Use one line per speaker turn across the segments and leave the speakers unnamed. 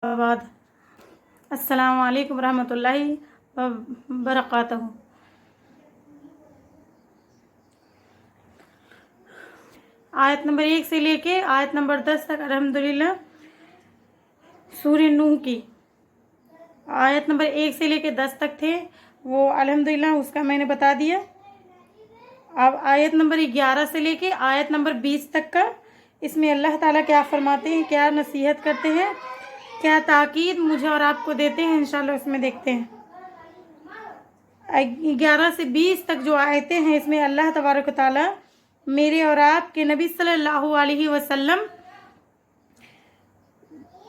बाद अस्सलामु अलैकुम रहमतुल्लाहि व बरकातहू। आयत नंबर 1 से लेके आयत नंबर 10 तक अल्हम्दुलिल्लाह सूरह नूह की आयत नंबर 1 से लेके 10 तक थे, वो अल्हम्दुलिल्लाह उसका मैंने बता दिया। अब आयत नंबर 11 से लेके आयत नंबर 20 तक का, इसमें अल्लाह ताला क्या फरमाते हैं, क्या नसीहत करते हैं, क्या ताकीद मुझे और आपको देते हैं, इंशाल्लाह उसमें देखते हैं। 11 से 20 तक जो आयतें हैं, इसमें अल्लाह तबारक व तआला मेरे और आपके नबी सल्लल्लाहु अलैहि वसल्लम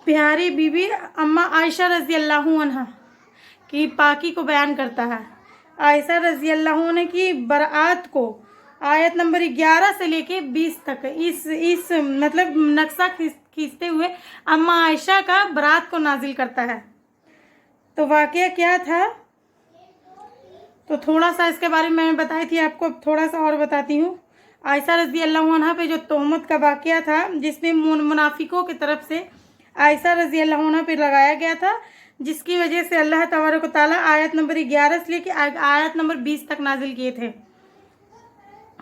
प्यारी बीबी अम्मा आयशा रज़ी अल्लाहु अन्हा की पाकी को बयान करता है। आयशा रज़ी अल्लाहु अन्हा की बरात को आयत नंबर 11 से लेके 20 तक इस मतलब नक्शा खींचते हुए अम्मा आयशा का बरात को नाजिल करता है। तो वाक़या क्या था, तो थोड़ा सा इसके बारे में मैंने बताई थी आपको, अब थोड़ा सा और बताती हूँ। आयशा रज़ी अल्लाहु अन्हा पे जो तोहमत का वाक़या था, जिसमें मुनाफिकों की तरफ से आयशा रज़ी अल्लाहु अन्हा पे लगाया गया था, जिसकी वजह से अल्लाह तबारक व तआला आयत नंबर 11 से लेके आयत नंबर 20 तक नाजिल किए थे।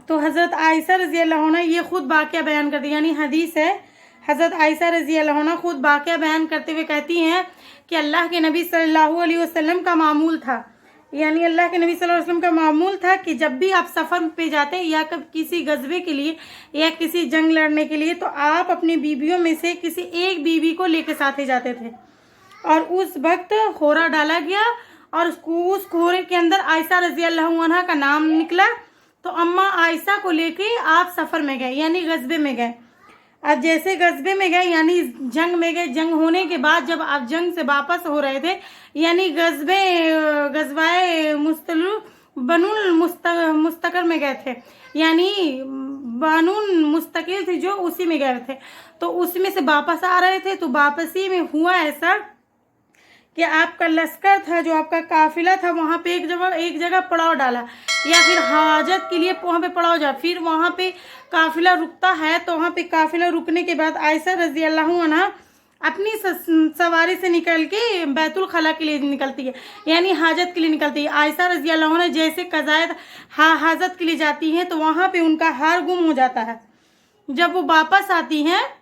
तो हज़रत आयशा रज़ी अल्लाहु अन्हा ये खुद वाक़या बयान करती, यानी हदीस है, हज़रत आयशा रज़ी अल्लाहु अन्हा खुद वाक़या बयान करते हुए कहती हैं कि अल्लाह के नबी सल्लल्लाहु अलैहि वसल्लम का मामूल था, यानी अल्लाह के नबी सल्लल्लाहु अलैहि वसल्लम का मामूल था कि जब भी आप सफ़र पे जाते या किसी गज़वे के लिए या किसी जंग लड़ने के लिए, तो आप अपनी बीवियों में से किसी एक बीवी को लेके साथ ही जाते थे। और उस वक्त खोरा डाला गया और उस खोरे के अंदर आयशा रज़ी अल्लाहु अन्हा का नाम निकला। तो अम्मा आयशा को लेके आप सफ़र में गए, यानी गज़बे में गए। अब जैसे गज़बे में गए यानी जंग में गए, जंग होने के बाद जब आप जंग से वापस हो रहे थे, यानी गज़वाए बनुल मुस्तकर में गए थे, यानी बनुल मुस्तकिल थी जो, उसी में गए थे। तो उसमें से वापस आ रहे थे, तो वापसी में हुआ ऐसा कि आपका लश्कर था, जो आपका काफिला था, वहाँ पे एक जगह पड़ाव डाला, या फिर हाजत के लिए वहाँ पे पड़ाव जा, फिर वहाँ पे काफिला रुकता है। तो वहाँ पे काफिला रुकने के बाद आयशा रज़ी अल्लाहु अन्हा अपनी सवारी से निकल के बैतुल खला के लिए निकलती है, यानी हाजत के लिए निकलती है। आयशा रज़ी अल्लाहु अन्हा जैसे कज़ायत हाजत के लिए जाती हैं, तो वहाँ पे उनका हार गुम हो जाता है। जब वो वापस आती हैं,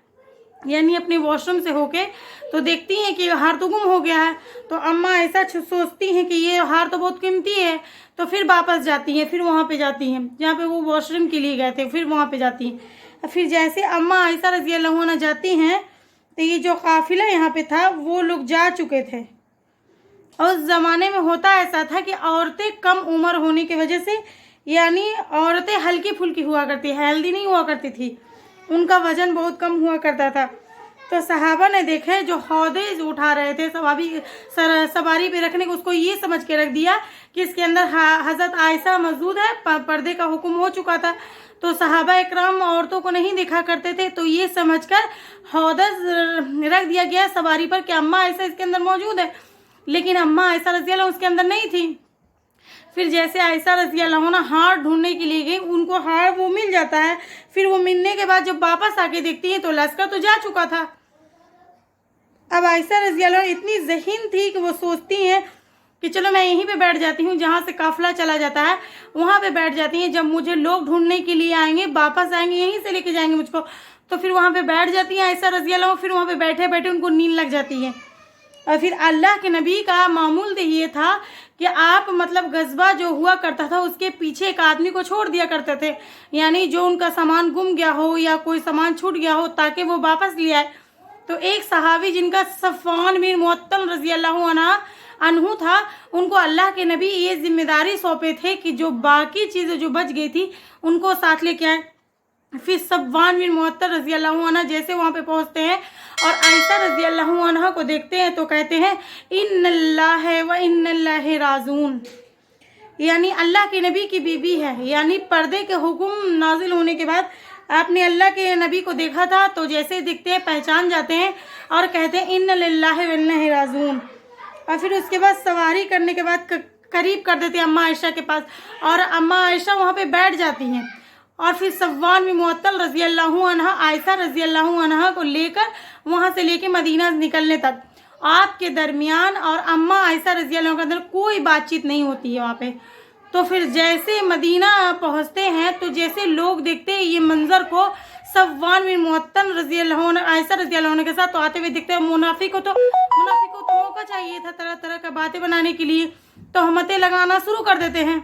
यानी अपने वॉशरूम से होके, तो देखती हैं कि हार तो गुम हो गया है। तो अम्मा ऐसा सोचती हैं कि ये हार तो बहुत कीमती है, तो फिर वापस जाती हैं, फिर वहाँ पे जाती हैं जहाँ पे वो वॉशरूम के लिए गए थे, फिर वहाँ पे जाती हैं। फिर जैसे अम्मा आयशा रज़ी अल्लाहु अन्हा जाती हैं, तो ये जो काफिला यहाँ पे था वो लोग जा चुके थे। और उस ज़माने में होता ऐसा था कि औरतें कम उम्र होने की वजह से, यानी औरतें हल्की फुल्की हुआ करती, हेल्दी नहीं हुआ करती थी, उनका वजन बहुत कम हुआ करता था। तो सहाबा ने देखे जो हौदे उठा रहे थे सवारी पे रखने को, उसको ये समझ के रख दिया कि इसके अंदर हज़रत आयशा मौजूद है, पर्दे का हुक्म हो चुका था। तो सहाबा इकराम औरतों को नहीं देखा करते थे, तो ये समझकर हौदा रख दिया गया सवारी पर कि अम्मा आयशा इसके अंदर मौजूद है, लेकिन अम्मा आयशा रज़ी अल्लाह उसके अंदर नहीं थी। फिर जैसे आयशा रज़ी अल्लाह अन्हा हार ढूंढने के लिए गई, उनको हार वो मिल जाता है। फिर वो मिलने के बाद जब वापस आके देखती हैं, तो लश्कर तो जा चुका था। अब आयशा रज़ी अल्लाह इतनी ज़हीन थी कि वो सोचती हैं कि चलो मैं यहीं पे बैठ जाती हूँ, जहाँ से काफिला चला जाता है वहाँ पे बैठ जाती हैं। जब मुझे लोग ढूंढने के लिए आएंगे, वापस आएंगे, यहीं से लेके जाएंगे मुझको, तो फिर वहाँ पे बैठ जाती हैं आयशा रज़ी अल्लाह। फिर वहाँ पे बैठे बैठे उनको नींद लग जाती है। और फिर अल्लाह के नबी का मामूल ये था कि आप मतलब गज़बा जो हुआ करता था, उसके पीछे एक आदमी को छोड़ दिया करते थे, यानी जो उनका सामान गुम गया हो या कोई सामान छूट गया हो, ताकि वो वापस ले आए। तो एक सहाबी जिनका सफ़वान बिन मुअत्तल रज़ी अल्लाहु अन्हु था, उनको अल्लाह के नबी ये जिम्मेदारी सौंपे थे कि जो बाकी चीज़ें जो बच गई थी उनको साथ लेके आए। फिर सफ़वान बिन मुअत्तल रज़ी अल्लाहु अन्हु जैसे वहाँ पे पहुँचते हैं और आयशा रज़ी अल्लाहु अन्हा को देखते हैं, तो कहते हैं इन्नल्लाह व इन्नल्लाहि राज़ून, यानी अल्लाह के नबी की बीबी है। यानी पर्दे के हुक्म नाजिल होने के बाद आपने अल्लाह के नबी को देखा था, तो जैसे दिखते हैं पहचान जाते हैं और कहते हैं इन्ना लिल्लाहि व इन्ना इलैहि राजिऊन। और फिर उसके बाद सवारी करने के बाद करीब कर देते हैं अम्मा आयशा के पास, और अम्मा आयशा वहाँ पे बैठ जाती हैं। और फिर सफ़वान बिन मुअत्तल रज़ी अल्लाहु अन्हा आयशा रज़ी अल्लाहु अन्हा को लेकर वहाँ से लेके मदीना निकलने तक, آپ کے درمیان اور اما عائشہ رضی اللہ عنہ کے اندر کوئی بات چیت نہیں ہوتی ہے وہاں پہ۔ تو پھر جیسے مدینہ پہنچتے ہیں تو جیسے لوگ دیکھتے ہیں یہ منظر کو، صفوان بن معطل رضی اللہ عنہ عائشہ رضی اللہ عنہ کے ساتھ تو آتے ہوئے دیکھتے ہیں، منافقوں تو موقع چاہیے تھا طرح طرح کا باتیں بنانے کے لیے، تہمتیں لگانا شروع کر دیتے ہیں۔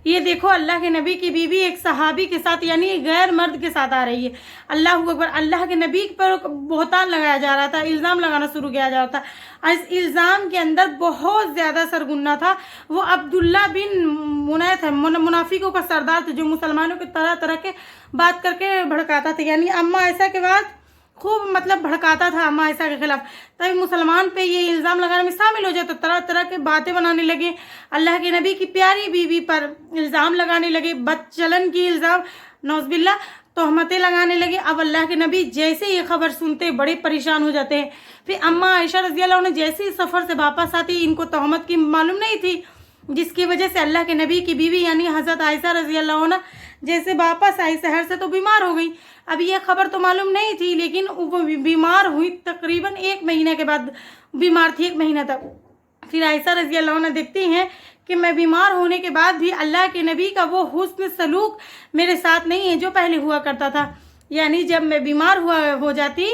یہ دیکھو اللہ کے نبی کی بیوی ایک صحابی کے ساتھ یعنی غیر مرد کے ساتھ آ رہی ہے، اللہ اکبر، اللہ کے نبی پر بہتان لگایا جا رہا تھا، الزام لگانا شروع کیا جا رہا تھا۔ اس الزام کے اندر بہت زیادہ سرگنا تھا، وہ عبداللہ بن منیت ہے، منافقوں کا سردار تھا، جو مسلمانوں کے طرح طرح کے بات کر کے بھڑکاتا تھا، یعنی اما عائشہ کے بعد خوب بھڑکاتا تھا اما عائشہ کے خلاف، تبھی مسلمان پہ یہ الزام لگانے میں شامل ہو جائے تو طرح طرح کے باتیں بنانے لگے، اللہ کے نبی کی پیاری بیوی پر الزام لگانے لگے، بد چلن کی الزام، نعوذ باللہ، تہمتیں لگانے لگے۔ اب اللہ کے نبی جیسے یہ خبر سنتے بڑے پریشان ہو جاتے ہیں۔ پھر اما عائشہ رضی اللہ عنہ جیسے سفر سے واپس آتی، ان کو تہمت کی معلوم نہیں تھی، جس کی وجہ سے اللہ کے نبی کی بیوی یعنی حضرت عائشہ رضی اللہ عنہ جیسے واپس آئی شہر سے تو بیمار ہو گئی۔ اب یہ خبر تو معلوم نہیں تھی، لیکن وہ بیمار ہوئی تقریباً 1 مہینے کے بعد بیمار تھی، 1 مہینہ تک۔ پھر عائشہ رضی اللہ عنہ دیکھتی ہیں کہ میں بیمار ہونے کے بعد بھی اللہ کے نبی کا وہ حسن سلوک میرے ساتھ نہیں ہے جو پہلے ہوا کرتا تھا، یعنی جب میں بیمار ہو جاتی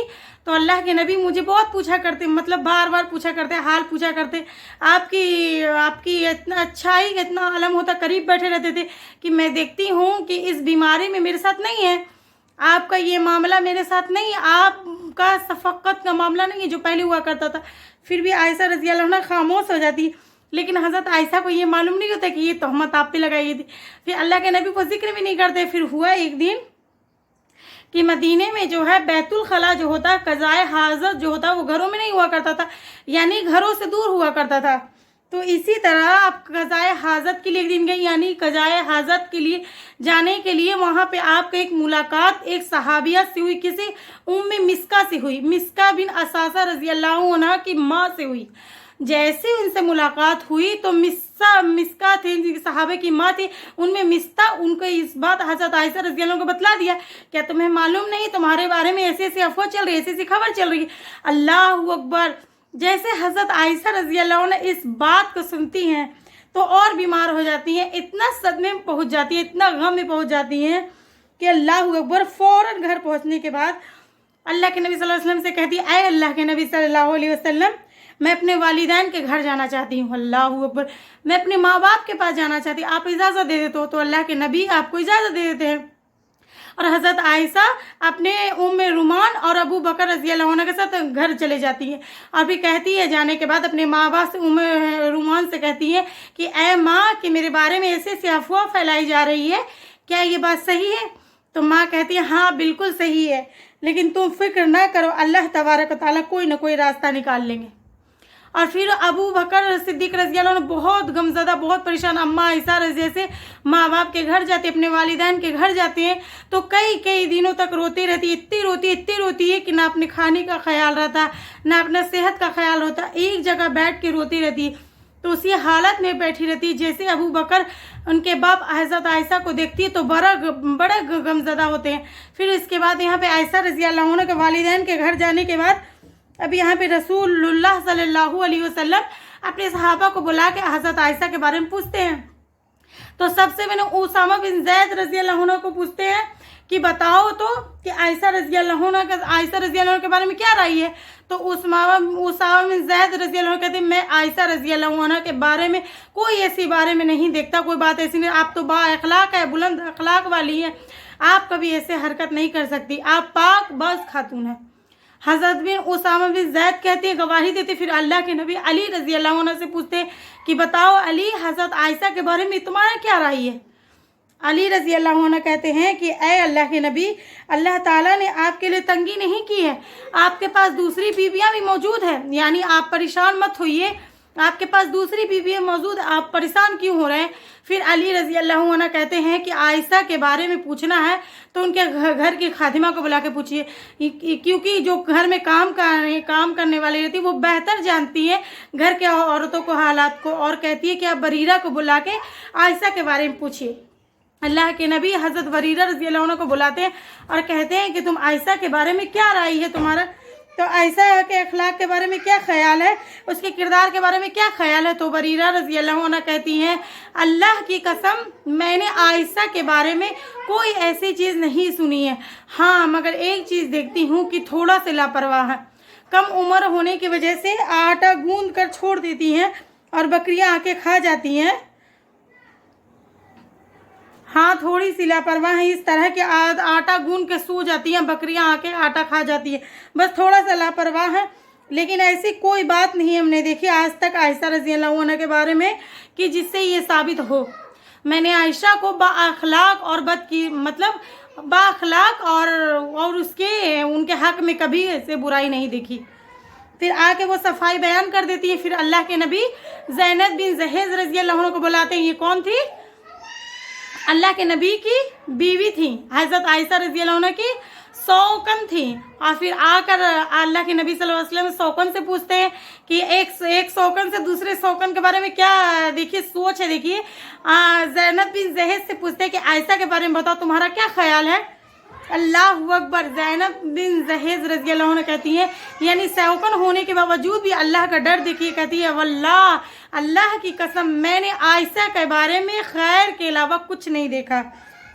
تو اللہ کے نبی مجھے بہت پوچھا کرتے، بار بار پوچھا کرتے، حال پوچھا کرتے، آپ کی اتنا اچھائی اتنا علم ہوتا، قریب بیٹھے رہتے تھے کہ میں دیکھتی ہوں کہ اس بیماری میں میرے ساتھ نہیں ہے، آپ کا یہ معاملہ میرے ساتھ نہیں ہے، آپ کا شفقت کا معاملہ نہیں ہے جو پہلے ہوا کرتا تھا۔ پھر بھی عائشہ رضی اللہ عنہ خاموش ہو جاتی، لیکن حضرت عائشہ کو یہ معلوم نہیں ہوتا کہ یہ تہمت آپ پہ لگائی تھی۔ پھر اللہ کے نبی کو ذکر بھی نہیں کرتے۔ پھر ہوا ایک دن کہ مدینے میں جو ہے بیت الخلاء جو ہوتا ہے، قضائے حاجت جو ہوتا ہے، وہ گھروں میں نہیں ہوا کرتا تھا، یعنی گھروں سے دور ہوا کرتا تھا۔ تو اسی طرح آپ قضائے حاجت کے لیے ایک دن گئے، یعنی قضائے حاجت کے لیے جانے کے لیے وہاں پہ آپ کا ایک ملاقات ایک صحابیہ سے ہوئی، کسی مسکہ سے ہوئی، مسکہ بن اساسہ رضی اللہ عنہ کی ماں سے ہوئی۔ جیسے ان سے ملاقات ہوئی تو مسکہ تھی، صحابہ کی ماں تھی، ان میں مستہ، ان کو اس بات حضرت عائشہ رضی اللہ عنہ کو بتلا دیا، کیا تمہیں معلوم نہیں تمہارے بارے میں ایسے ایسے افواہ چل رہی ہے، ایسی ایسی خبر چل رہی ہے۔ اللہ اکبر، جیسے حضرت عائشہ رضی اللہ عنہ اس بات کو سنتی ہیں تو اور بیمار ہو جاتی ہیں، اتنا صدمے میں پہنچ جاتی ہیں، اتنا غم میں پہنچ جاتی ہیں کہ اللہ اکبر، فوراً گھر پہنچنے کے بعد اللہ کے نبی صلی اللہ علیہ وسلم سے کہتی ہے، اے اللہ کے نبی صلی اللہ علیہ وسلم، میں اپنے والدین کے گھر جانا چاہتی ہوں، اللہ اکبر، میں اپنے ماں باپ کے پاس جانا چاہتی ہوں، آپ اجازت دے دیتے ہو؟ تو اللہ کے نبی آپ کو اجازت دے دیتے ہیں، اور حضرت عائشہ اپنے رومان اور ابو بکر رضی اللہ عنہ کے ساتھ گھر چلے جاتی ہے، اور پھر کہتی ہے جانے کے بعد اپنے ماں باپ سے رومان سے کہتی ہے کہ اے ماں، کہ میرے بارے میں ایسے ایسے افواہ پھیلائی جا رہی ہے، کیا یہ بات صحیح ہے؟ تو ماں کہتی ہے ہاں بالکل صحیح ہے، لیکن تم فکر نہ کرو، اللہ تبارک و تعالیٰ کوئی نہ کوئی راستہ نکال لیں گے۔ اور پھر ابو بکر صدیق رضی اللہ عنہ بہت غمزدہ، بہت پریشان، اما عائشہ رضی سے ماں باپ کے گھر جاتے، اپنے والدین کے گھر جاتے ہیں تو کئی دنوں تک روتی رہتی، اتنی روتی ہے کہ نہ اپنے کھانے کا خیال رہتا، نہ اپنا صحت کا خیال ہوتا، ایک جگہ بیٹھ کے روتی رہتی، تو اسی حالت میں بیٹھی رہتی۔ جیسے ابو بکر ان کے باپ حضرت عائشہ کو دیکھتی ہے تو بڑا غمزدہ ہوتے ہیں۔ پھر اس کے بعد یہاں پہ عائشہ رضی اللہ عنہ کے والدین کے گھر جانے کے بعد اب یہاں پہ رسول اللہ صلی اللہ علیہ وسلم اپنے صحابہ کو بلا کے حضرت عائشہ کے بارے میں پوچھتے ہیں، تو سب سے پہلے اسامہ بن زید رضی اللہ عنہ کو پوچھتے ہیں کہ بتاؤ تو کہ عائشہ رضی اللہ عنہ کے بارے میں کیا رائے ہے؟ تو اسامہ بن زید رضی اللہ عنہ کہتے ہیں میں عائشہ رضی اللہ عنہ کے بارے میں کوئی ایسی بارے میں نہیں دیکھتا، کوئی بات ایسی نہیں، آپ تو با اخلاق ہے، بلند اخلاق والی ہے، آپ کبھی ایسے حرکت نہیں کر سکتی، آپ پاک باز خاتون ہیں۔ حضرت اسامہ بن زید کہتے ہیں، گواہی دیتے، پھر اللہ کے نبی علی رضی اللہ عنہ سے پوچھتے ہیں کہ بتاؤ علی، حضرت عائشہ کے بارے میں تمہارا کیا رائے ہے؟ علی رضی اللہ عنہ کہتے ہیں کہ اے اللہ کے نبی، اللہ تعالیٰ نے آپ کے لیے تنگی نہیں کی ہے، آپ کے پاس دوسری بیویاں بھی موجود ہیں، یعنی آپ پریشان مت ہوئیے، آپ کے پاس دوسری بیویاں موجود، آپ پریشان کیوں ہو رہے ہیں؟ پھر علی رضی اللہ عنہ کہتے ہیں کہ عائشہ کے بارے میں پوچھنا ہے تو ان کے گھر کی خادمہ کو بلا کے پوچھیے، کیونکہ جو گھر میں کام کرنے والی رہتی وہ بہتر جانتی ہے گھر کے عورتوں کو، حالات کو، اور کہتی ہے کہ آپ بریرہ کو بلا کے عائشہ کے بارے میں پوچھیے۔ اللہ کے نبی حضرت بریرہ رضی اللہ عنہ کو بلاتے ہیں اور کہتے ہیں کہ تم عائشہ کے بارے میں کیا رائے ہے تمہارا؟ तो आयशा के अखलाक के बारे में क्या ख्याल है, उसके किरदार के बारे में क्या ख्याल है। तो बरीरा रज़ी अल्लाह अन्हा कहती हैं, अल्लाह की कसम मैंने आयशा के बारे में कोई ऐसी चीज़ नहीं सुनी है, हाँ मगर एक चीज़ देखती हूँ कि थोड़ा सा लापरवाह है, कम उम्र होने की वजह से आटा गूंद कर छोड़ देती हैं और बकरियां आके खा जाती हैं। हाँ थोड़ी सी लापरवाह है, इस तरह के आटा गूंद के सो जाती हैं, बकरियां आके आटा खा जाती है, बस थोड़ा सा लापरवाह है। लेकिन ऐसी कोई बात नहीं हमने देखी आज तक आयशा रज़ी अल्लाह अन्हा के बारे में कि जिससे ये साबित हो। मैंने आयशा को बाअखलाक और बाअखलाक और उसके उनके हक में कभी ऐसे बुराई नहीं देखी। फिर आके वो सफाई बयान कर देती है। फिर अल्लाह के नबी ज़ैनब बिन जहेज रज़ी अल्लाह अन्हा को बुलाते हैं। ये कौन थी? अल्लाह के नबी की बीवी थी, हज़रत आयशा रज़ी अल्लाह अन्हा की सौकन थी। और फिर आकर अल्लाह के नबी सल्लल्लाहु अलैहि वसल्लम सौकन से पूछते हैं कि एक सौकन से दूसरे सौकन के बारे में क्या देखिए सोच है। देखिए ज़ैनब बिन जहेज से पूछते हैं कि आयशा के बारे में बताओ तुम्हारा क्या ख्याल है। अल्लाह अकबर, ज़ैनब बिन जहेज रज़ी अल्लाह अन्हा कहती हैं, यानी सौकन होने के बावजूद भी अल्लाह का डर देखिए, कहती है वल्लाह अल्लाह की कसम मैंने आयशा के बारे में खैर के अलावा कुछ नहीं देखा।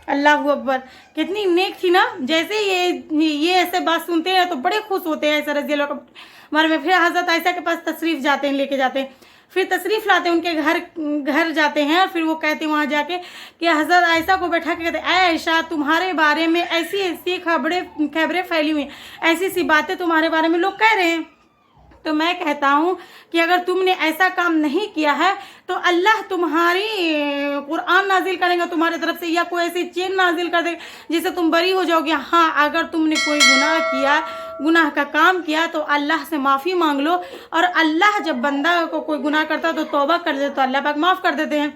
अल्लाह अकबर, कितनी नेक थी ना। जैसे ये ऐसे बात सुनते हैं तो बड़े खुश होते हैं आयशा रज़ी अल्लाह के बारे में। फिर हज़रत आयशा के पास तशरीफ़ जाते हैं, लेके जाते हैं, फिर तशरीफ़ लाते हैं, उनके घर जाते हैं। और फिर वो कहते हैं वहाँ जाके कि हज़रत आयशा को बैठा के कहते हैं, आयशा तुम्हारे बारे में ऐसी ऐसी खबरें फैली हुई, ऐसी सी बातें तुम्हारे बारे में लोग कह रहे हैं। तो मैं कहता हूँ कि अगर तुमने ऐसा काम नहीं किया है तो अल्लाह तुम्हारी कुरान नाजिल करेगा तुम्हारी तरफ से, या कोई ऐसी चेन नाजिल कर दे जिससे तुम बरी हो जाओगे। हाँ अगर तुमने कोई गुनाह का काम किया तो अल्लाह से माफ़ी मांग लो, और अल्लाह जब बंदा को कोई गुनाह करता है तो तौबा कर दे तो अल्लाह पाक माफ़ कर देते हैं।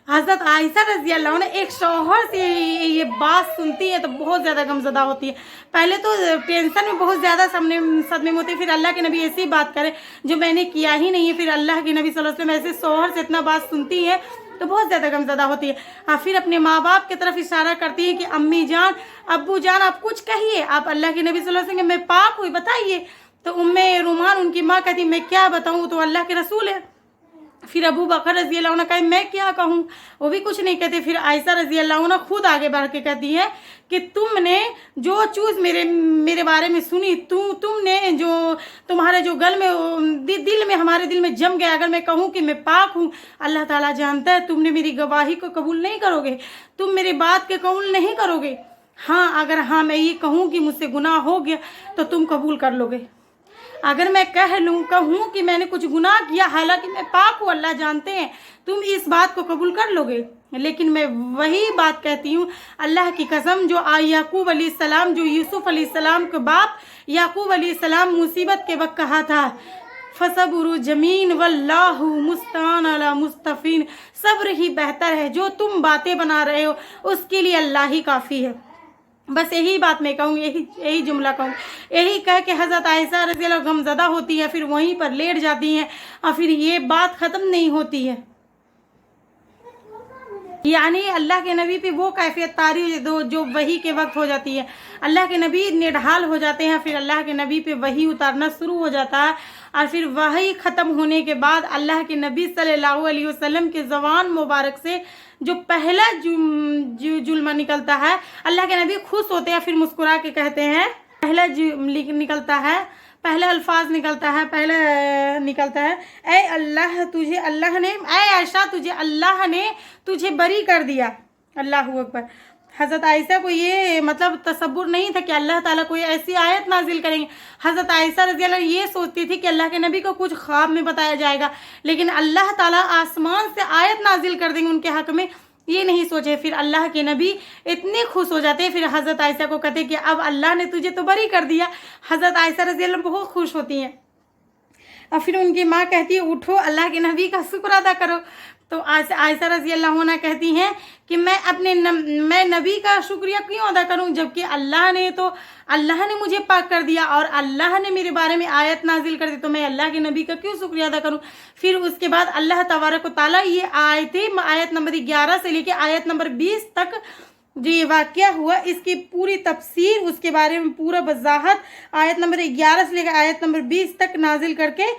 हज़रत आयशा रज़ी अल्लाह अन्हा एक शौहर से ये बात सुनती है तो बहुत ज़्यादा गमज़दा होती है। पहले तो टेंशन में बहुत ज़्यादा सदमे में होती है, फिर अल्लाह के नबी ऐसी बात करे जो मैंने किया ही नहीं है। फिर अल्लाह के नबी सल्लल्लाहु अलैहि वसल्लम ऐसे शौहर से इतना बात सुनती है तो बहुत ज़्यादा गमज़दा होती है। हाँ फिर अपने माँ बाप की तरफ इशारा करती है कि अम्मी जान अब्बू जान आप कुछ कहिए, आप अल्लाह के नबी सल्लल्लाहु अलैहि वसल्लम मैं पाक हुई बताइए। तो उम्मे रुमान उनकी माँ कहती मैं क्या बताऊँ, तो अल्लाह के रसूल है। फिर अबू बकर रज़ी अल्लाह अन्हा कहे मैं क्या कहूँ, वो भी कुछ नहीं कहते। फिर आयशा रज़ी अल्लाह अन्हा खुद आगे बढ़ के कहती है कि तुमने जो चीज़ मेरे बारे में सुनी, तुमने जो तुम्हारे जो दिल में हमारे दिल में जम गया, अगर मैं कहूँ कि मैं पाक हूँ अल्लाह ताला जानता है तुमने मेरी गवाही को कबूल नहीं करोगे, तुम मेरी बात के कबूल नहीं करोगे। हाँ अगर हाँ मैं ये कहूँ कि मुझसे गुनाह हो गया तो तुम कबूल कर लोगे। अगर मैं कहूँ कि मैंने कुछ गुनाह किया हालांकि मैं पाक हूँ अल्लाह जानते हैं, तुम इस बात को कबूल कर लोगे। लेकिन मैं वही बात कहती हूँ अल्लाह की कसम, जो याकूब अलैहिस्सलाम, जो यूसुफ अलैहिस्सलाम के बाप याकूब अलैहिस्सलाम मुसीबत के वक्त कहा था फसब्रु जमीन वल्लाहु मुस्तान अला मुस्तफीन, सब्र ही बेहतर है, जो तुम बातें बना रहे हो उसके लिए अल्लाह ही काफ़ी है। बस यही बात मैं कहूँ, यही जुमला कहूँ। यही कह के हज़रत आयशा रज़ी अल्लाह गमज़दा होती है, फिर वहीं पर लेट जाती हैं और फिर ये बात ख़त्म नहीं होती है। यानी अल्लाह के नबी पे वो कैफियत तारी जो वही के वक्त हो जाती है। अल्लाह के नबी निढाल हो जाते हैं, फिर अल्लाह के नबी पे वही उतारना शुरू हो जाता है। और फिर वही ख़त्म होने के बाद अल्लाह के नबी सल्लल्लाहु अलैहि वसल्लम के ज़बान मुबारक से जो पहला जुल्मा निकलता है, अल्लाह के नबी खुश होते हैं, फिर मुस्कुरा के कहते हैं, पहला निकलता है, पहला अल्फाज निकलता है ऐ अल्लाह तुझे अल्लाह ने, ऐ आयशा तुझे अल्लाह ने तुझे बरी कर दिया। अल्लाह अकबर। हज़रत आयशा को ये तसब्बुर नहीं था कि अल्लाह ताला कोई ऐसी आयत नाजिल करेंगे। हज़रत आयशा रज़ी अल्लाह ये सोचती थी कि अल्लाह के नबी को कुछ ख्वाब में बताया जाएगा, लेकिन अल्लाह ताला आसमान से आयत नाजिल कर देंगे उनके हक़ में, ये नहीं सोचे। फिर अल्लाह के नबी इतने खुश हो जाते हैं, फिर हज़रत आयशा को कहते कि अब अल्लाह ने तुझे तो बरी कर दिया। हज़रत आयशा रज़ी अल्लाह बहुत खुश होती हैं। और फिर उनकी माँ कहती है उठो अल्लाह के नबी का शुक्र अदा करो। तो आयशा रज़ी अल्लाह अन्हा कहती हैं कि मैं नबी का शुक्रिया क्यों अदा करूं, जबकि अल्लाह ने मुझे पाक कर दिया और अल्लाह ने मेरे बारे में आयत नाजिल कर दी, तो मैं अल्लाह के नबी का क्यों शुक्रिया अदा करूं। फिर उसके बाद अल्लाह तबारक व तआला ये आयत नंबर 11 से लेके आयत नंबर 20 तक जो ये वाक़या हुआ इसकी पूरी तफसीर, उसके बारे में पूरा वजाहत आयत नंबर 11 से लेकर आयत नंबर 20 तक नाजिल करके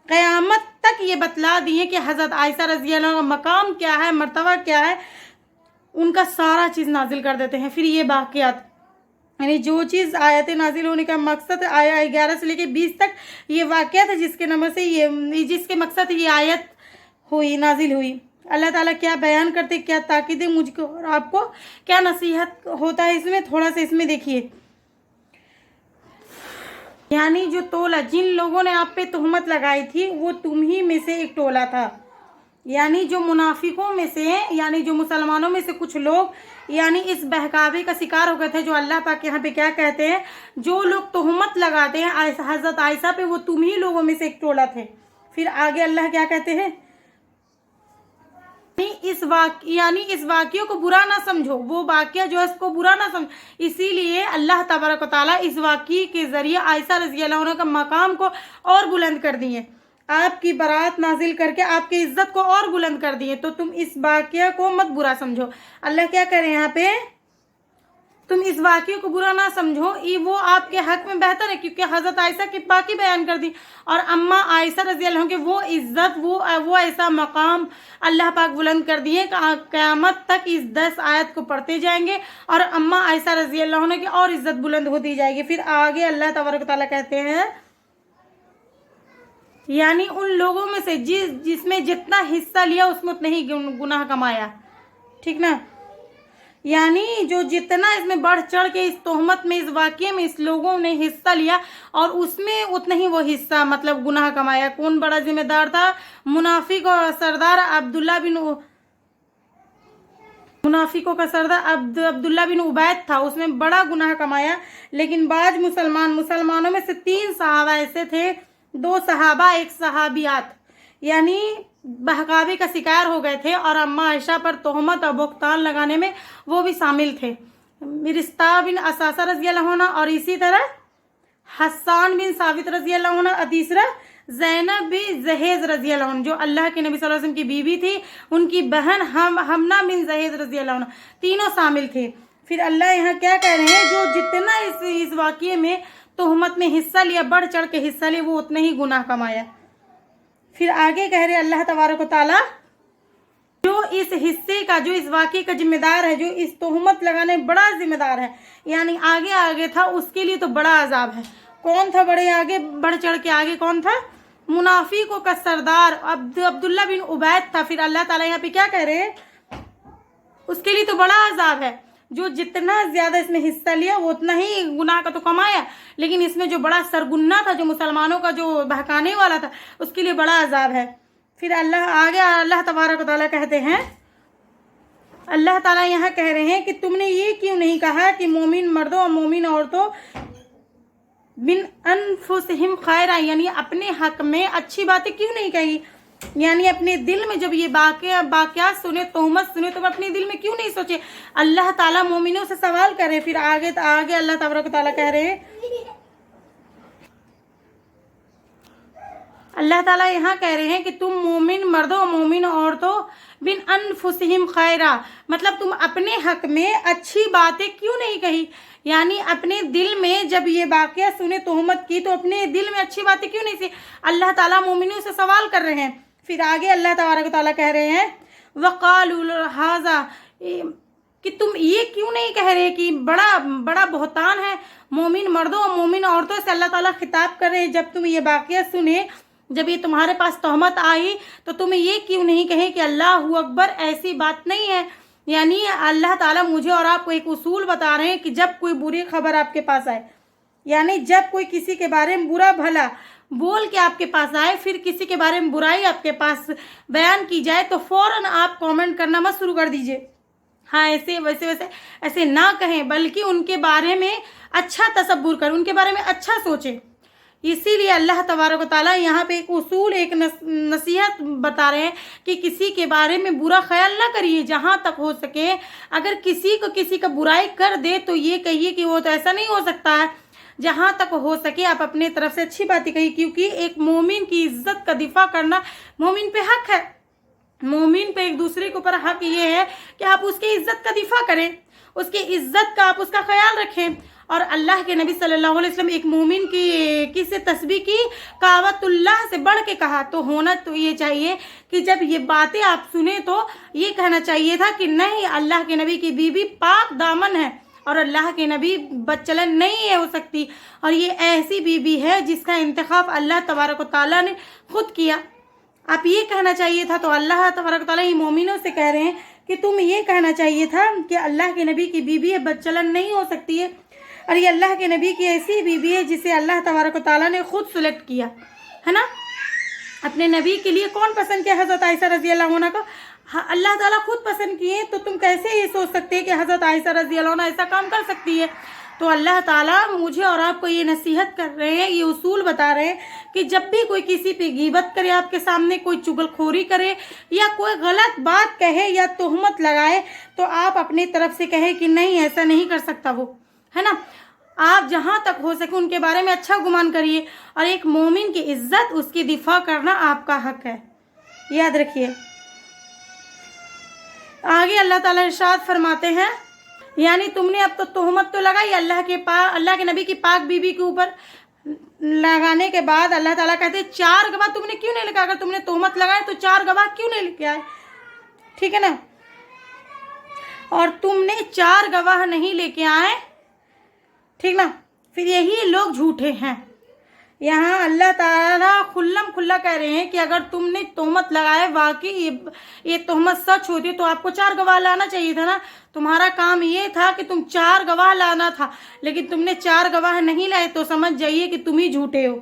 क़यामत तक ये बतला दिए कि हज़रत आयशा रज़ी अल्लाह का मकाम क्या है, मर्तबा क्या है, उनका सारा चीज़ नाजिल कर देते हैं। फिर ये वाक़यात यानी जो चीज़ आयत नाजिल होने का मकसद आया 11 से लेकर 20 तक ये वाक़या था जिसके नंबर से ये जिसके मकसद ये आयत हुई, नाजिल हुई। अल्लाह ताला क्या बयान करते, क्या ताकीदें मुझको और आपको क्या नसीहत होता है इसमें, थोड़ा सा इसमें देखिए। यानी जो टोला जिन लोगों ने आप पे तोहमत लगाई थी वो तुम ही में से एक टोला था, यानी जो मुनाफिकों में से हैं, यानी जो मुसलमानों में से कुछ लोग यानी इस बहकावे का शिकार हो गए थे। जो अल्लाह पाक यहाँ पे क्या कहते हैं, जो लोग तोहमत लगाते हैं हज़रत आयशा पे वो तुम ही लोगों में से एक टोला थे। फिर आगे अल्लाह क्या कहते हैं, इस वाक़ियों को बुरा ना समझो, वो वाक़या जो है उसको बुरा ना समझो। इसीलिए अल्लाह तबारक व तआला इस वाक़ये के ज़रिए आयशा रज़ी अल्लाह अन्हा का मकाम को और बुलंद कर दिए, आपकी बरात नाजिल करके आपकी इज्जत को और बुलंद कर दिए। तो तुम इस वाक़या को मत बुरा समझो। अल्लाह क्या कह रहे हैं यहाँ पे, तुम इस वाक़ये को बुरा ना समझो, ये वो आपके हक में बेहतर है, क्योंकि हज़रत आयशा की पाकी बयान कर दी और अम्मा आयशा रज़ी अल्लाह के वो इज़्ज़त वो ऐसा मकाम अल्लाह पाक बुलंद कर दिए कि क़यामत तक इस 10 आयत को पढ़ते जाएंगे और अम्मा आयशा रज़ी अल्लाह की और इज़्ज़त बुलंद होती जाएगी। फिर आगे अल्लाह तबारक व तआला कहते हैं, यानी उन लोगों में से जिसमें जितना हिस्सा लिया उसमें उतना ही गुनाह कमाया, ठीक ना। यानी जो जितना इसमें बढ़ चढ़ के इस तोहमत में, इस वाक़ये में इस लोगों ने हिस्सा लिया और उसमें उतना ही वो हिस्सा मतलब गुनाह कमाया। कौन बड़ा जिम्मेदार था, मुनाफिकों का सरदार अब्दुल्ला बिन उबैद था, उसमें बड़ा गुनाह कमाया। लेकिन बाज मुसलमानों में से 3 सहाबा ऐसे थे, 2 सहाबा 1 सहाबियात, यानी बहकावे का शिकार हो गए थे और अम्मा आयशा पर तोहमत और बुख्तान लगाने में वो भी शामिल थे। मिरस्ता बिन असासा रज़ी अल्लाह अन्हा और इसी तरह हस्सान बिन साबित रज़ी अल्लाह अन्हा और तीसरा ज़ैनब बिन जहेज रज़ी अल्लाह अन्हा, जो अल्लाह के नबी सल्लल्लाहु अलैहि वसल्लम की बीवी थी, उनकी बहन हमना बिन जहेज रज़ी अल्लाह अन्हा, तीनों शामिल थे। फिर अल्लाह यहाँ क्या कह रहे हैं, जो जितना इस वाक़ये में तोहमत में हिस्सा लिया, बढ़ चढ़ के हिस्सा लिया, वो उतना ही गुनाह कमाया। फिर आगे कह रहे अल्लाह तबारक व तआला, जो इस हिस्से का, जो इस वाक़ये का जिम्मेदार है, जो इस तोहमत लगाने में बड़ा जिम्मेदार है, यानी आगे था, उसके लिए तो बड़ा अजाब है। कौन था बड़े आगे बढ़ चढ़ के आगे कौन था, मुनाफिकों का सरदार अब्दुल्ला बिन उबैद था। फिर अल्लाह ताला यहाँ पे क्या कह रहे हैं, उसके लिए तो बड़ा अजाब है। जो जितना ज्यादा इसमें हिस्सा लिया वो उतना ही गुनाह का तो कमाया, लेकिन इसमें जो बड़ा सरगुन्ना था, जो मुसलमानों का जो बहकाने वाला था, उसके लिए बड़ा अजाब है। फिर अल्लाह तबारक व तआला कहते हैं, अल्लाह ताला यहाँ कह रहे हैं कि तुमने ये क्यों नहीं कहा कि मोमिन मर्दों और मोमिन औरतों बिन अनफुसहिम खैरा, यानी अपने हक में अच्छी बातें क्यों नहीं कही, यानी अपने दिल में जब ये वाक़या सुने, तोहमत सुने, तो अपने दिल में क्यों नहीं सोचे। अल्लाह ताला मोमिनों से सवाल करे। फिर आगे अल्लाह तबारक व तआला कह रहे हैं, अल्लाह ताला यहाँ कह रहे हैं कि तुम मोमिन मर्दों मोमिन औरतों बिन अनफुसहिम खैरा, मतलब तुम अपने हक में अच्छी बातें क्यों नहीं कही, यानी अपने दिल में जब ये वाक़या सुने, तोहमत की, तो अपने दिल में अच्छी बातें क्यों नहीं सी। अल्लाह ताला मोमिनों से सवाल कर रहे हैं। फिर आगे अल्लाह तबारक व तआला कह रहे हैं, वक़ालू हाज़ा, कि तुम ये क्यों नहीं कह रहे कि बड़ा बहुतान है। मोमिन मर्दों और मोमिन औरतों से अल्लाह ताला खिताब कर रहे हैं, जब तुम ये वाक़या सुने, जब ये तुम्हारे पास तोहमत आई, तो तुम्हें ये क्यों नहीं कहे कि अल्लाहु अकबर, ऐसी बात नहीं है। यानी अल्लाह ताला मुझे और आपको एक उसूल बता रहे हैं कि जब कोई बुरी खबर आपके पास आए, यानी जब कोई किसी के बारे में बुरा भला बोल के आपके पास आए, फिर किसी के बारे में बुराई आपके पास बयान की जाए, तो फौरन आप कमेंट करना मत शुरू कर दीजिए। हाँ, ऐसे वैसे ऐसे ना कहें, बल्कि उनके बारे में अच्छा तसव्वुर करें, उनके बारे में अच्छा सोचें। इसीलिए अल्लाह तबारक व तआला यहाँ पे एक उसूल, एक नसीहत बता रहे हैं कि किसी के बारे में बुरा ख्याल ना करिए। जहाँ तक हो सके, अगर किसी का बुराई कर दे तो ये कहिए कि वो तो ऐसा नहीं हो सकता है। जहाँ तक हो सके आप अपने तरफ से अच्छी बातें कहिए, क्योंकि एक मोमिन की इज्जत का दिफा करना मोमिन पे हक है। मोमिन पे एक दूसरे के ऊपर हक ये है कि आप उसकी इज्जत का दिफा करें, اس کی عزت کا آپ اس کا خیال رکھیں. اور اللہ کے نبی صلی اللہ علیہ وسلم ایک مومن کی سے تسبیح کی کعبۃ اللہ سے بڑھ کے کہا. تو ہونا تو یہ چاہیے کہ جب یہ باتیں آپ سنیں تو یہ کہنا چاہیے تھا کہ نہیں، اللہ کے نبی کی بیوی پاک دامن ہے اور اللہ کے نبی بدچلن نہیں ہو سکتی، اور یہ ایسی بیوی ہے جس کا انتخاب اللہ تبارک و تعالیٰ نے خود کیا. آپ یہ کہنا چاہیے تھا. تو اللہ تبارک و تعالیٰ یہ مومنوں سے کہہ رہے ہیں کہ تم یہ کہنا چاہیے تھا کہ اللہ کے نبی کی بیوی ہے، بدچلن نہیں ہو سکتی ہے، اور یہ اللہ کے نبی کی ایسی بیوی ہے جسے اللہ تبارک و تعالیٰ نے خود سلیکٹ کیا ہے نا. اپنے نبی کے لیے کون پسند کیا؟ حضرت عائشہ رضی اللہ عنہ کا اللہ تعالیٰ خود پسند کیے. تو تم کیسے یہ سوچ سکتے ہیں کہ حضرت عائشہ رضی اللہ عنہ ایسا کام کر سکتی ہے؟ تو اللہ تعالیٰ مجھے اور آپ کو یہ نصیحت کر رہے ہیں، یہ اصول بتا رہے ہیں کہ جب بھی کوئی کسی پہ غیبت کرے، آپ کے سامنے کوئی چغل خوری کرے یا کوئی غلط بات کہے یا تہمت لگائے، تو آپ اپنی طرف سے کہیں کہ نہیں، ایسا نہیں کر سکتا وہ، ہے نا. آپ جہاں تک ہو سکے ان کے بارے میں اچھا گمان کریے، اور ایک مومن کی عزت، اس کی دفاع کرنا آپ کا حق ہے، یاد رکھیے. آگے اللہ تعالیٰ ارشاد فرماتے ہیں، یعنی تم نے اب تو تہمت تو لگائی اللہ کے نبی کی پاک بیوی کے اوپر، لگانے کے بعد اللہ تعالیٰ کہتے ہیں 4 گواہ تم نے کیوں نہیں لگا؟ اگر تم نے تہمت لگائے تو 4 گواہ کیوں نہیں لے آئے؟ ٹھیک ہے نا. اور تم نے 4 گواہ نہیں لے کے آئے، ٹھیک نا، پھر یہی لوگ جھوٹے ہیں. یہاں اللہ تعالیٰ کھلم کھلا کہہ رہے ہیں کہ اگر تم نے تہمت لگائے، واقعی یہ تہمت سچ ہوتی تو آپ کو 4 گواہ لانا چاہیے تھا نا. تمہارا کام یہ تھا کہ تم 4 گواہ لانا تھا، لیکن تم نے 4 گواہ نہیں لائے، تو سمجھ جائیے کہ تم ہی جھوٹے ہو.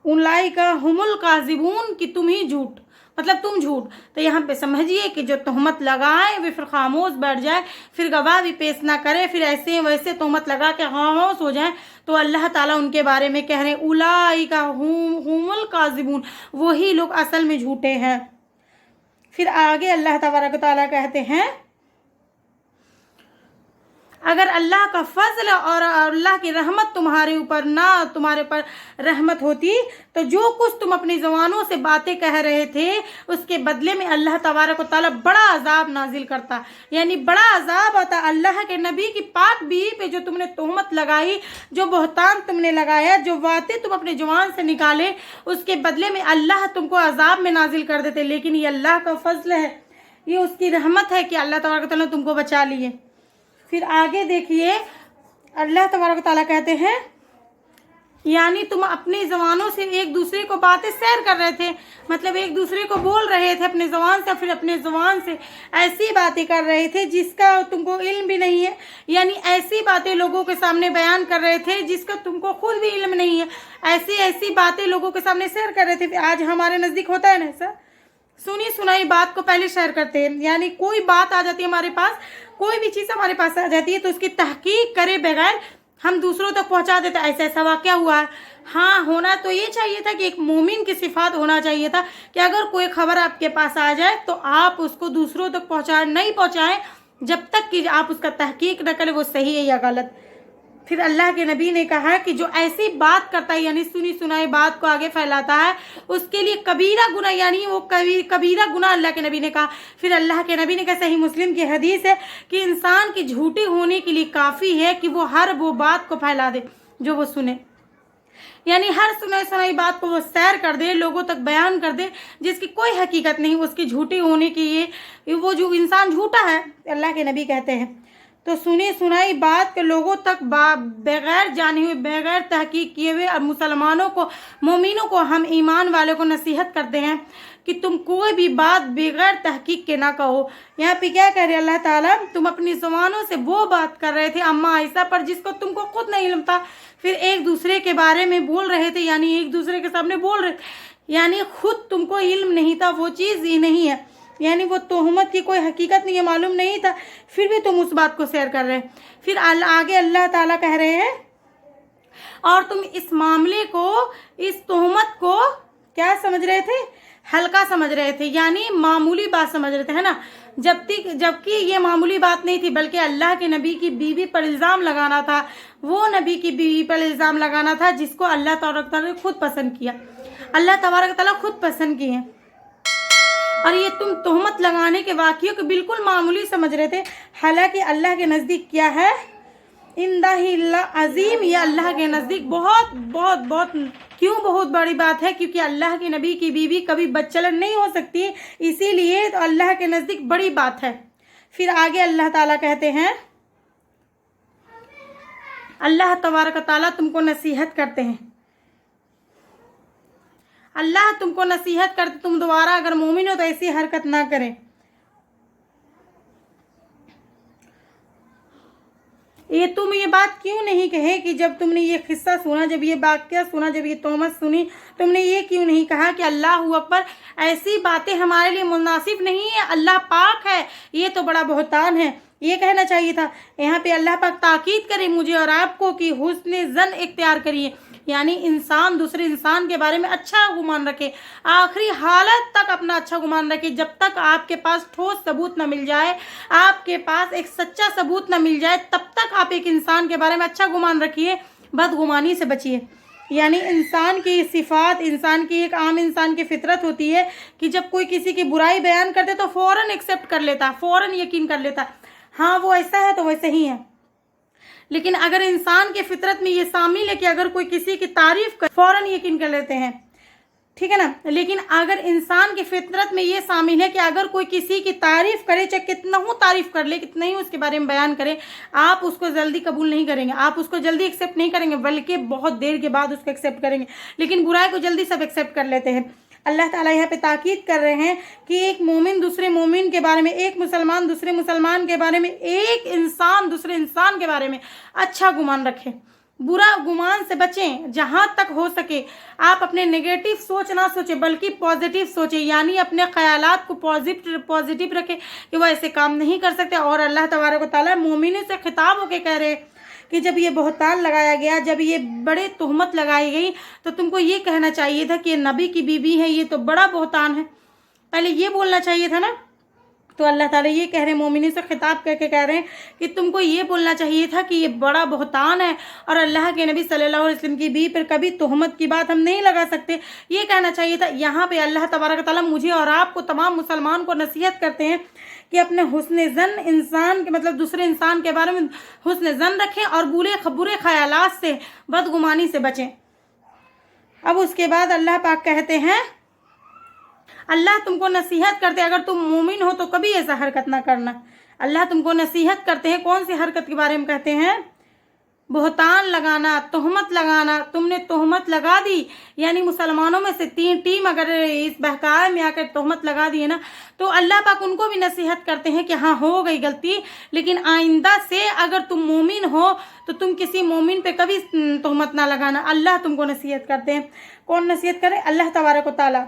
اولئک هم الکاذبون، کہ تم ہی جھوٹ، مطلب تم جھوٹ. تو یہاں پہ سمجھیے کہ جو تہمت لگائے وہ پھر خاموش بیٹھ جائے، پھر گواہ بھی پیش نہ کرے، پھر ایسے ویسے تہمت لگا کے خاموش ہو جائیں، تو اللہ تعالیٰ ان کے بارے میں کہہ رہے ہیں اولئک هم الکاذبون، وہی لوگ اصل میں جھوٹے ہیں. پھر آگے اللہ تبارک و تعالیٰ کہتے ہیں اگر اللہ کا فضل اور اللہ کی رحمت تمہارے اوپر نہ، تمہارے پر رحمت ہوتی، تو جو کچھ تم اپنی زبانوں سے باتیں کہہ رہے تھے اس کے بدلے میں اللہ تبارک و تعالیٰ بڑا عذاب نازل کرتا، یعنی بڑا عذاب آتا. اللہ کے نبی کی پاک بیوی پہ جو تم نے تہمت لگائی، جو بہتان تم نے لگایا، جو باتیں تم اپنے زبان سے نکالے، اس کے بدلے میں اللہ تم کو عذاب میں نازل کر دیتے. لیکن یہ اللہ کا فضل ہے، یہ اس کی رحمت ہے کہ اللہ تبارک و تعالیٰ نے تم کو بچا لیے. پھر آگے دیکھیے اللہ تبارک و تعالیٰ کہتے ہیں یعنی تم اپنی زبانوں سے ایک دوسرے کو باتیں شیئر کر رہے تھے، مطلب ایک دوسرے کو بول رہے تھے اپنے زبان سے، پھر اپنے زبان سے ایسی باتیں کر رہے تھے جس کا تم کو علم بھی نہیں ہے، یعنی ایسی باتیں لوگوں کے سامنے بیان کر رہے تھے جس کا تم کو خود بھی علم نہیں ہے، ایسی باتیں لوگوں کے سامنے شیئر کر رہے تھے. آج ہمارے نزدیک ہوتا ہے نا ایسا، سنی سنائی بات کو پہلے شیئر کرتے ہیں، یعنی کوئی بات آ جاتی ہے ہمارے پاس، کوئی بھی چیز ہمارے پاس آ جاتی ہے تو اس کی تحقیق کرے بغیر ہم دوسروں تک پہنچا دیتے ایسا ایسا واقعہ ہوا ہے. ہاں ہونا تو یہ چاہیے تھا کہ ایک مومن کی صفات ہونا چاہیے تھا کہ اگر کوئی خبر آپ کے پاس آ جائے تو آپ اس کو دوسروں تک نہیں پہنچائیں جب تک کہ آپ اس کا تحقیق نہ کریں وہ صحیح ہے یا غلط. پھر اللہ کے نبی نے کہا کہ جو ایسی بات کرتا ہے یعنی سنی سنائی بات کو آگے پھیلاتا ہے اس کے لیے کبیرہ گناہ، یعنی وہ کبیرہ گناہ اللہ کے نبی نے کہا. پھر اللہ کے نبی نے کہا، صحیح مسلم کی حدیث ہے کہ انسان کی جھوٹی ہونے کے لیے کافی ہے کہ وہ ہر وہ بات کو پھیلا دے جو وہ سنے، یعنی ہر سنائی بات کو وہ سیر کر دے، لوگوں تک بیان کر دے جس کی کوئی حقیقت نہیں، اس کی جھوٹی ہونے کی وہ جو انسان جھوٹا ہے اللہ کے نبی کہتے ہیں. تو سنی سنائی بات کے لوگوں تک بغیر جانے ہوئے، بغیر تحقیق کیے ہوئے، اور مسلمانوں کو، مومنوں کو، ہم ایمان والوں کو نصیحت کرتے ہیں کہ تم کوئی بھی بات بغیر تحقیق کے نہ کہو. یہاں پہ کیا کہہ رہے اللہ تعالیٰ، تم اپنی زبانوں سے وہ بات کر رہے تھے اماں عائشہ پر جس کو تم کو خود نہیں علم تھا، پھر ایک دوسرے کے بارے میں بول رہے تھے، یعنی ایک دوسرے کے سامنے بول رہے تھے، یعنی خود تم کو علم نہیں تھا، وہ چیز ہی نہیں ہے، یعنی وہ تہمت کی کوئی حقیقت نہیں ہے، معلوم نہیں تھا، پھر بھی تم اس بات کو شیئر کر رہے ہیں. پھر آگے اللہ تعالیٰ کہہ رہے ہیں اور تم اس معاملے کو، اس تہمت کو کیا سمجھ رہے تھے؟ ہلکا سمجھ رہے تھے، یعنی معمولی بات سمجھ رہے تھے، ہے نا، جبکہ یہ معمولی بات نہیں تھی، بلکہ اللہ کے نبی کی بیوی پر الزام لگانا تھا، وہ نبی کی بیوی پر الزام لگانا تھا جس کو اللہ تبارک تعالیٰ نے خود پسند کیا، اللہ تبارک تعالیٰ خود پسند کیے. اور یہ تم تہمت لگانے کے واقعوں کو بالکل معمولی سمجھ رہے تھے، हालांकि अल्लाह के नज़दीक क्या है, इंदाहिल्ला अजीम, ये अल्लाह के नज़दीक बहुत बहुत बहुत, क्यों बहुत बड़ी बात है, क्योंकि अल्लाह के नबी की बीवी कभी बदचलन नहीं हो सकती, इसीलिए तो अल्लाह के नज़दीक बड़ी बात है। फिर आगे अल्लाह ताला कहते हैं, अल्लाह तबारक ताला तुमको नसीहत करते हैं, अल्लाह तुमको नसीहत करते, तुम दोबारा अगर मोमिन हो तो ऐसी हरकत ना करें। ये तुम ये बात क्यों नहीं कहे कि जब तुमने ये किस्सा सुना, जब ये वाक़या सुना, जब ये तोहमत सुनी, तुमने ये क्यों नहीं कहा कि अल्लाह अकबर, ऐसी बातें हमारे लिए मुनासिब नहीं है, अल्लाह पाक है, ये तो बड़ा बहुतान है। ये कहना चाहिए था। यहाँ पे अल्लाह पाक ताकीद करे मुझे और आपको कि हुस्न ज़न इख्तियार करिए, यानी इंसान दूसरे इंसान के बारे में अच्छा गुमान रखे, आखिरी हालत तक अपना अच्छा गुमान रखे, जब तक आपके पास ठोस सबूत न मिल जाए, आपके पास एक सच्चा सबूत न मिल जाए, तब तक आप एक इंसान के बारे में अच्छा गुमान रखिए, बदगुमानी से बचिए। यानी इंसान की सिफात, इंसान की एक आम इंसान की फितरत होती है कि जब कोई किसी की बुराई बयान करते तो फ़ौरन एक्सेप्ट कर लेता, फ़ौरन यकीन कर लेता, हाँ वो ऐसा है तो वैसे ही है। लेकिन अगर इंसान के फितरत में ये शामिल है कि अगर कोई किसी की तारीफ कर फ़ौरन यकीन कर लेते हैं, ठीक है ना। लेकिन अगर इंसान की फितरत में ये शामिल है कि अगर कोई किसी की तारीफ करे, चाहे कितना ही तारीफ कर ले, कितना ही उसके बारे में बयान करे, आप उसको जल्दी कबूल नहीं करेंगे, आप उसको जल्दी एक्सेप्ट नहीं करेंगे, बल्कि बहुत देर के बाद उसको एक्सेप्ट करेंगे। लेकिन बुराई को जल्दी सब एक्सेप्ट कर लेते हैं। अल्लाह ताला यहाँ पे ताकीद कर रहे हैं कि एक मोमिन दूसरे मोमिन के बारे में, एक मुसलमान दूसरे मुसलमान के बारे में, एक इंसान दूसरे इंसान के बारे में अच्छा गुमान रखें, बुरा गुमान से बचें। जहाँ तक हो सके आप अपने नेगेटिव सोच ना सोचें, बल्कि पॉजिटिव सोचें, यानी अपने ख्यालात को पॉजिटिव रखें कि वो ऐसे काम नहीं कर सकते। और अल्लाह तबारक व तआला मोमिनों से खिताब होकर कह रहे हैं कि जब ये बहतान लगाया गया, जब ये बड़े तोहमत लगाई गई, तो तुमको ये कहना चाहिए था कि ये नबी की बीवी है, ये तो बड़ा बहतान है, पहले ये बोलना चाहिए था ना। तो अल्लाह ताला ये कह रहे हैं, मोमिनी से खिताब करके कह रहे हैं कि तुमको ये बोलना चाहिए था कि ये बड़ा बहतान है और अल्लाह के नबी सल्लल्लाहु अलैहि वसल्लम की बीवी पर कभी तोहमत की बात हम नहीं लगा सकते, ये कहना चाहिए था। यहाँ पे अल्लाह तबारक तआला मुझे और आपको, तमाम मुसलमान को नसीहत करते हैं कि अपने हुस्न ज़न इंसान के, मतलब दूसरे इंसान के बारे में हुस्न ज़न रखें और बुरे ख्यालात से, बदगुमानी से बचें। अब उसके बाद अल्लाह पाक कहते हैं, अल्लाह तुमको नसीहत करते हैं, अगर तुम मोमिन हो तो कभी ऐसा हरकत ना करना। अल्लाह तुमको नसीहत करते हैं, कौन सी हरकत के बारे में कहते हैं? बहतान लगाना, तोहमत लगाना। तुमने तोहमत लगा दी, यानी मुसलमानों में से 3 टीम अगर इस बहकावे में आकर तोहमत लगा दी है ना, तो अल्लाह पाक उनको भी नसीहत करते हैं कि हाँ हो गई गलती, लेकिन आइंदा से अगर तुम मोमिन हो तो तुम किसी मोमिन पे कभी तोहमत ना लगाना। अल्लाह तुमको नसीहत करते हैं। कौन नसीहत करे? अल्लाह तबारक व तआला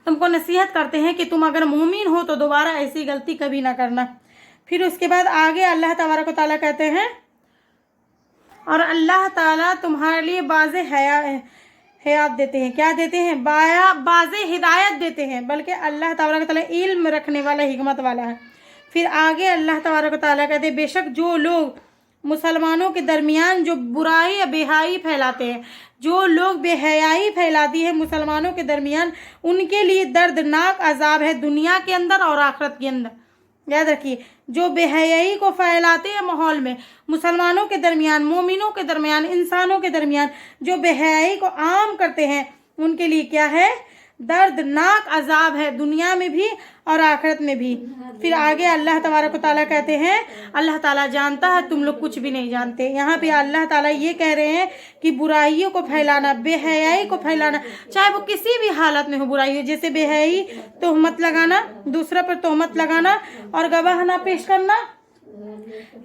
तुमको नसीहत करते हैं कि तुम अगर मोमिन हो तो दोबारा ऐसी गलती कभी ना करना। फिर उसके बाद आगे अल्लाह तबारक व तआला कहते हैं, और अल्लाह ताला तुम्हारे लिए बाज़े हयात देते हैं। क्या देते हैं? बाज़े हिदायत देते हैं, बल्कि अल्लाह तबारक व तआला इल्म रखने वाला, हिकमत वाला है। फिर आगे अल्लाह तबारक व तआला कहते हैं, बेशक जो लोग मुसलमानों के दरमियान जो बुराई या बेहाई फैलाते हैं, जो लोग बेहयाई फैलाती है मुसलमानों के दरमियान, उनके लिए दर्दनाक अजाब है दुनिया के अंदर और आखिरत के अंदर। याद रखिए, जो बेहयाई को फैलाते हैं माहौल में, मुसलमानों के दरमियान, मोमिनों के दरमियान, इंसानों के दरमियान जो बेहयाई को आम करते हैं, उनके लिए क्या है? दर्दनाक अजाब है, दुनिया में भी और आखिरत में भी। फिर आगे अल्लाह तबारक व तआला कहते हैं, अल्लाह ताला जानता है तुम लोग कुछ भी नहीं जानते। यहाँ पे अल्लाह ताला ये कह रहे हैं कि बुराइयों को फैलाना, बेहयाई को फैलाना, चाहे वो किसी भी हालत में हो बुराई हो, जैसे बेहयाई, तोहमत लगाना, दूसरा पर तोहमत लगाना और गवाह ना पेश करना,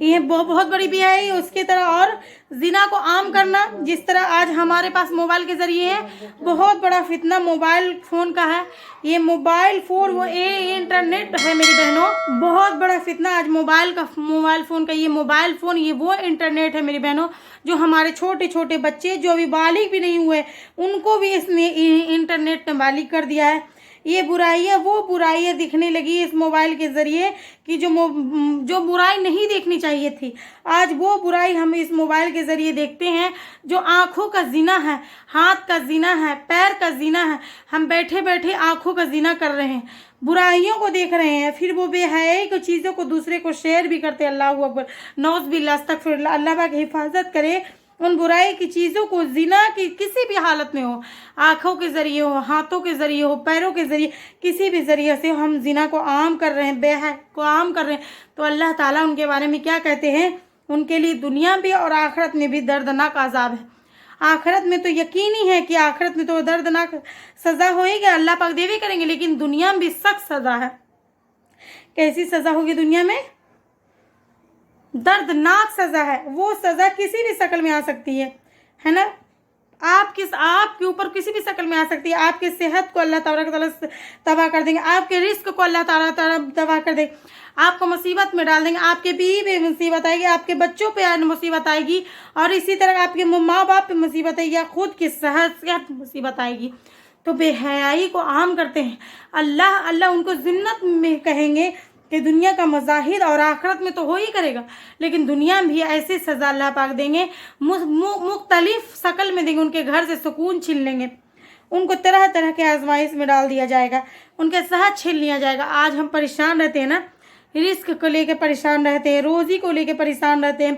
ये बहुत बड़ी बेहयाई है। उसकी तरह और जिना को आम करना, जिस तरह आज हमारे पास मोबाइल के ज़रिए है, बहुत बड़ा फितना मोबाइल फ़ोन का है। ये मोबाइल फ़ोन, वो ये इंटरनेट है मेरी बहनों, बहुत बड़ा फितना आज मोबाइल फ़ोन का। ये मोबाइल फ़ोन, ये वो इंटरनेट है मेरी बहनों, जो हमारे छोटे छोटे बच्चे जो अभी बालिग भी नहीं हुए, उनको भी इसने इंटरनेट ने बालिग कर दिया है। ये बुराइयाँ वो बुराइयाँ दिखने लगी इस मोबाइल के ज़रिए कि जो बुराई नहीं देखनी चाहिए थी, आज वो बुराई हम इस मोबाइल के ज़रिए देखते हैं। जो आँखों का ज़िना है, हाथ का ज़िना है, पैर का ज़िना है, हम बैठे बैठे आँखों का ज़िना कर रहे हैं, बुराइयों को देख रहे हैं, फिर वो बेहयाई को चीज़ों को दूसरे को शेयर भी करते हैं। अल्लाह अकबर, नौज़ बिल्लाह, अस्तगफिरुल्लाह। अल्लाह पाक हिफाजत करे उन बुराई की चीज़ों को, ज़िना की किसी भी हालत में हो, आँखों के ज़रिए हो, हाथों के ज़रिए हो, पैरों के ज़रिए, किसी भी ज़रिए से हम ज़िना को आम कर रहे हैं, बेहया को आम कर रहे हैं, तो अल्लाह ताला उनके बारे में क्या कहते हैं? उनके लिए दुनिया भी और आखिरत में भी दर्दनाक अज़ाब है। आखिरत में तो यकीनी है कि आखिरत में तो दर्दनाक सज़ा होएगी, अल्लाह पाक दे भी करेंगे, लेकिन दुनिया में भी सख्त सज़ा है। कैसी सज़ा होगी दुनिया में? दर्दनाक सज़ा है। वो सज़ा किसी भी शक्ल में आ सकती है ना? आपके ऊपर किसी भी शक्ल में आ सकती है। आपकी सेहत को अल्लाह ताला तबाह कर देंगे, आपके रिस्क को अल्लाह ताला तबाह कर देंगे, आपको मुसीबत में डाल देंगे, आपके बीवी पे मुसीबत आएगी, आपके बच्चों पे मुसीबत आएगी, और इसी तरह आपके माँ बाप पे मुसीबत आएगी, या खुद की सेहत मुसीबत आएगी। तो बेहयाई को आम करते हैं। अल्लाह उनको जिन्नत में कहेंगे कि दुनिया का मज़ाहिर और आखिरत में तो हो ही करेगा, लेकिन दुनिया में भी ऐसी सज़ा अल्लाह पाक देंगे, मुख्तलिफ शक्ल में देंगे। उनके घर से सुकून छीन लेंगे, उनको तरह तरह के आजमाइश में डाल दिया जाएगा, उनके सेहत छीन लिया जाएगा। आज हम परेशान रहते हैं ना, रिस्क को लेके परेशान रहते हैं, रोज़ी को लेके परेशान रहते हैं,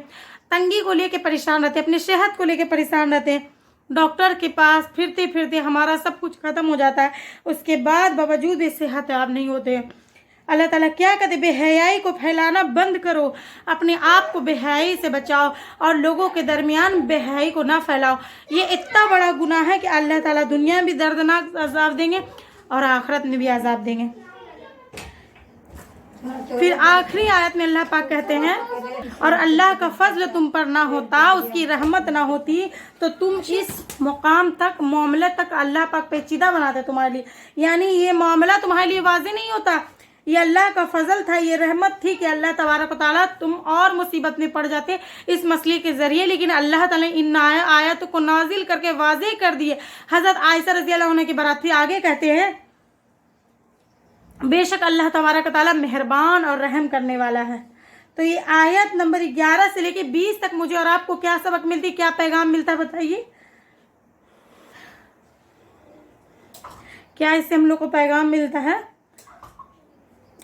तंगी को लेके परेशान रहते हैं, अपनी सेहत को लेके परेशान रहते हैं। डॉक्टर के पास फिरते फिरते हमारा सब कुछ ख़त्म हो जाता है, उसके बाद बावजूद भी सेहत याब नहीं होते। अल्लाह ताला क्या कहते? बेहयाई को फैलाना बंद करो, अपने आप को बेहयाई से बचाओ और लोगों के दरमियान बेहयाई को ना फैलाओ। ये इतना बड़ा गुनाह है कि अल्लाह ताला दुनिया में भी दर्दनाक अज़ाब देंगे और आखिरत में भी अज़ाब देंगे। फिर आखिरी आयत में अल्लाह पाक कहते हैं, और अल्लाह का फजल तुम पर ना होता, उसकी रहमत ना होती, तो तुम इस मुकाम तक, मामले तक अल्लाह पाक पेचीदा बनाते तुम्हारे लिए। यानी ये मामला तुम्हारे लिए वाज़ेह नहीं होता, ये अल्लाह का फजल था, ये रहमत थी कि अल्लाह तबारक व तआला तुम और मुसीबत में पड़ जाते इस मसले के ज़रिए, लेकिन अल्लाह ताला इन आयत को नाजिल करके वाज़ेह कर दिए। हज़रत आयशा रज़ी अल्लाह अन्हा की बारात। फिर आगे कहते हैं, बेशक अल्लाह तबारक व तआला मेहरबान और रहम करने वाला है। तो ये आयत नंबर 11 से लेके 20 तक मुझे और आपको क्या सबक मिलती, क्या पैगाम मिलता है, बताइए? क्या इससे हम लोग को पैगाम मिलता है?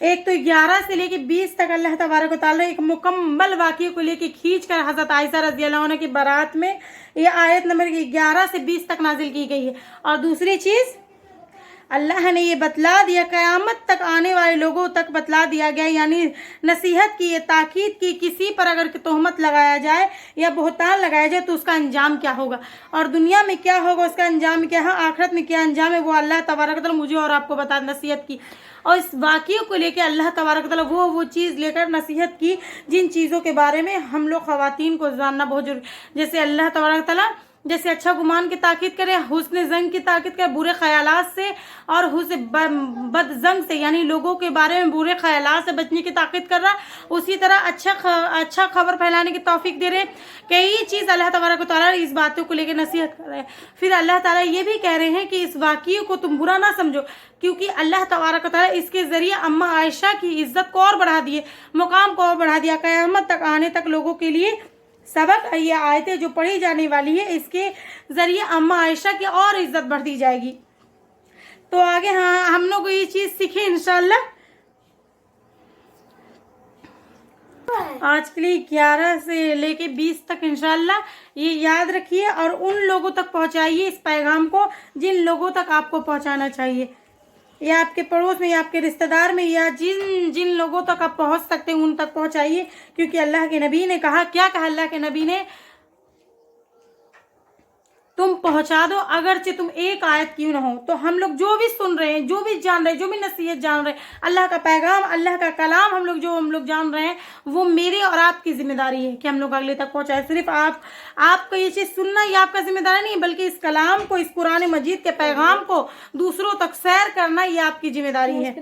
एक तो 11 से लेके 20 तक अल्लाह तबारक व तआला एक मुकम्मल वाक़ये को लेके खींच कर हज़रत आयशा रज़ी अल्लाह अन्हा की बारात में ये आयत नंबर 11 से 20 तक नाजिल की गई है। और दूसरी चीज़, अल्लाह ने ये बतला दिया, क़यामत तक आने वाले लोगों तक बतला दिया गया, यानी नसीहत की, ये ताकीद की, किसी पर अगर तोहमत लगाया जाए या बहतान लगाया जाए तो उसका अंजाम क्या होगा, और दुनिया में क्या होगा, उसका अंजाम क्या है, आखिरत में क्या अंजाम है, वो अल्लाह तबारक व तआला मुझे और आपको बता नसीहत की। और इस वाक़ये को लेकर अल्लाह तबारक व तआला वो चीज़ लेकर नसीहत की जिन चीज़ों के बारे में हम लोग ख़वातीन को जानना बहुत जरूरी। जैसे अल्लाह तबारक व तआला जैसे अच्छा गुमान की ताकीद करे, हुस्न जंग की ताकीद करे, बुरे ख्यालात से और हुस्न बद जंग से, यानी लोगों के बारे में बुरे ख्यालात से बचने की ताकीद कर रहा, उसी तरह अच्छा खबर फैलाने की तौफीक दे रहे। कई चीज़ अल्लाह तबारक व तआला इस बातों को लेकर नसीहत कर रहे हैं। फिर अल्लाह ताला ये भी कह रहे हैं कि इस वाक़ये को तुम बुरा ना समझो, क्योंकि अल्लाह तबारक व तआला इसके ज़रिए अम्मा आयशा की इज़्ज़त को और बढ़ा दिए, मुकाम को और बढ़ा दिया। क़यामत तक आने तक लोगों के लिए सबक, ये आयतें जो पढ़ी जाने वाली है, इसके ज़रिए अम्मा आयशा की और इज़्ज़त बढ़ती जाएगी। तो आगे हम लोग ये चीज़ सीखें इंशाअल्लाह। आज के लिए 11 से लेके 20 तक इंशाअल्लाह ये याद रखिए और उन लोगों तक पहुंचाइए इस पैगाम को जिन लोगों तक आपको पहुंचाना चाहिए, या आपके पड़ोस में, या आपके रिश्तेदार में, या जिन लोगों तक आप पहुंच सकते हैं उन तक पहुंचाइए। क्योंकि अल्लाह के नबी ने कहा, क्या कहा अल्लाह के नबी ने? तुम पहुंचा दो, अगरचे तुम एक आयत क्यों ना हो। तो हम लोग जो भी सुन रहे हैं, जो भी जान रहे हैं, जो भी नसीहत जान रहे हैं, अल्लाह का पैगाम, अल्लाह का कलाम हम लोग जान रहे हैं, वो मेरी और आपकी जिम्मेदारी है कि हम लोग अगले तक पहुंचाए। सिर्फ आपको ये चीज़ सुनना ये आपका जिम्मेदारी नहीं, बल्कि इस कलाम को, इस कुरान मजीद के पैगाम को दूसरों तक सैर करना ये आपकी जिम्मेदारी है।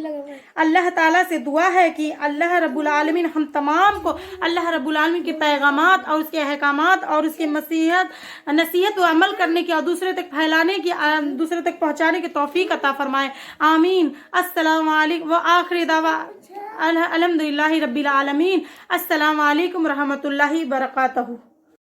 अल्लाह ताला से दुआ है कि अल्लाह रब्बुल आलमीन हम तमाम को अल्लाह रब्बुल आलमीन के पैगामात और उसके अहकामात और उसके नसीहत व अमल کرنے کی اور دوسرے تک پھیلانے کی، دوسرے تک پہنچانے کی توفیق عطا فرمائے، آمین۔ السلام علیکم و آخر دعوانا الحمدللہ رب العالمین۔ السلام علیکم ورحمۃ اللہ وبرکاتہ۔